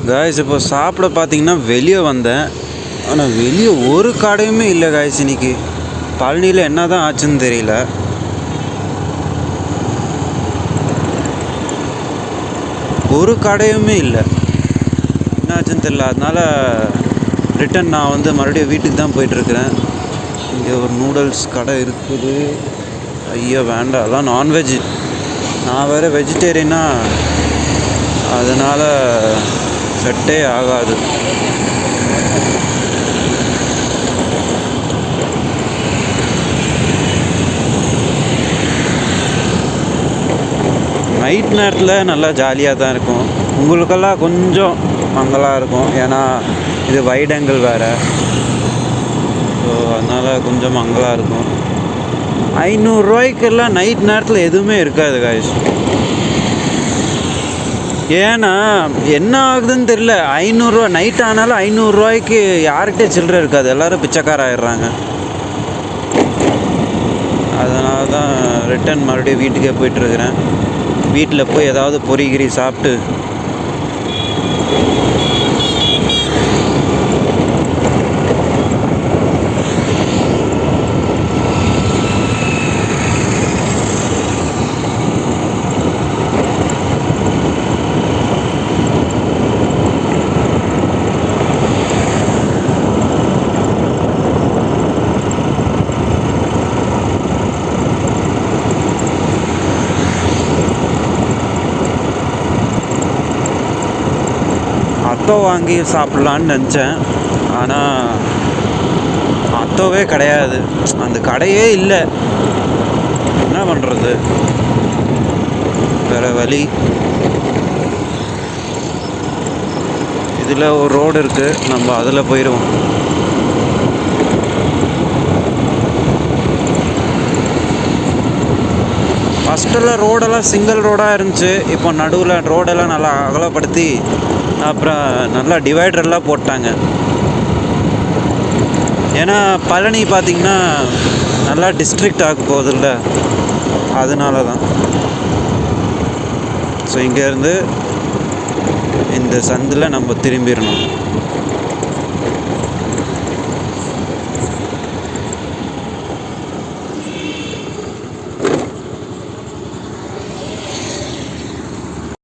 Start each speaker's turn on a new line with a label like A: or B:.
A: Guys இப்போ சாப்பிட பார்த்தீங்கன்னா வெளியே வந்தேன். ஆனால் வெளியே ஒரு கடையுமே இல்லை காய்ஸ். இன்னைக்கு பழனியில் என்ன தான் ஆச்சுன்னு தெரியல. ஒரு கடையுமே இல்லை, என்ன ஆச்சுன்னு தெரியல. அதனால் ரிட்டன் நான் வந்து மறுபடியும் வீட்டுக்கு தான் போயிட்டுருக்கிறேன். இங்கே ஒரு நூடுல்ஸ் கடை இருக்குது. ஐயோ வேண்டாம், அதான் நான்வெஜ். நான் வேறு வெஜிடேரியனா, அதனால் செட்டே ஆகாது. நைட் நேரத்தில் நல்லா ஜாலியாக தான் இருக்கும். உங்களுக்கெல்லாம் கொஞ்சம் மங்கலாக இருக்கும், ஏன்னா இது வைட் ஆங்கிள் வேறு. ஸோ அதனால் கொஞ்சம் மங்கலாக இருக்கும். 500 ரூபாய்க்கெல்லாம் நைட் நேரத்தில் எதுவுமே இருக்காது காய்ஸ். ஏன்னா என்ன ஆகுதுன்னு தெரியல. 500 ரூபா நைட் ஆனாலும் 500 ரூபாய்க்கு யார்கிட்டே சில்லறை இருக்காது, எல்லோரும் பிச்சைக்கார ஆயிடுறாங்க. அதனால தான் ரிட்டன் மறுபடியும் வீட்டுக்கே போயிட்டுருக்கிறேன். வீட்டில் போய் ஏதாவது பொரிகிரி சாப்பிட்டு அத்தோ வாங்கி சாப்பிட்லான்னு நினச்சேன். ஆனால் அத்தோவே கிடையாது, அந்த கடையே இல்லை. என்ன பண்ணுறது, வேறு வழி. இதில் ஒரு ரோடு இருக்குது, நம்ம அதில் போயிடுவோம். ஃபஸ்ட்டெல்லாம் ரோடெல்லாம் சிங்கிள் ரோடாக இருந்துச்சு. இப்போ நடுவில் ரோடெல்லாம் நல்லா அகலப்படுத்தி அப்புறம் நல்லா டிவைடர்லாம் போட்டாங்க. ஏன்னா பழனி பார்த்திங்கன்னா நல்லா டிஸ்ட்ரிக்ட் ஆக போகுதில்ல, அதனால தான். ஸோ இங்கேருந்து இந்த சந்தில் நம்ம திரும்பிடணும்.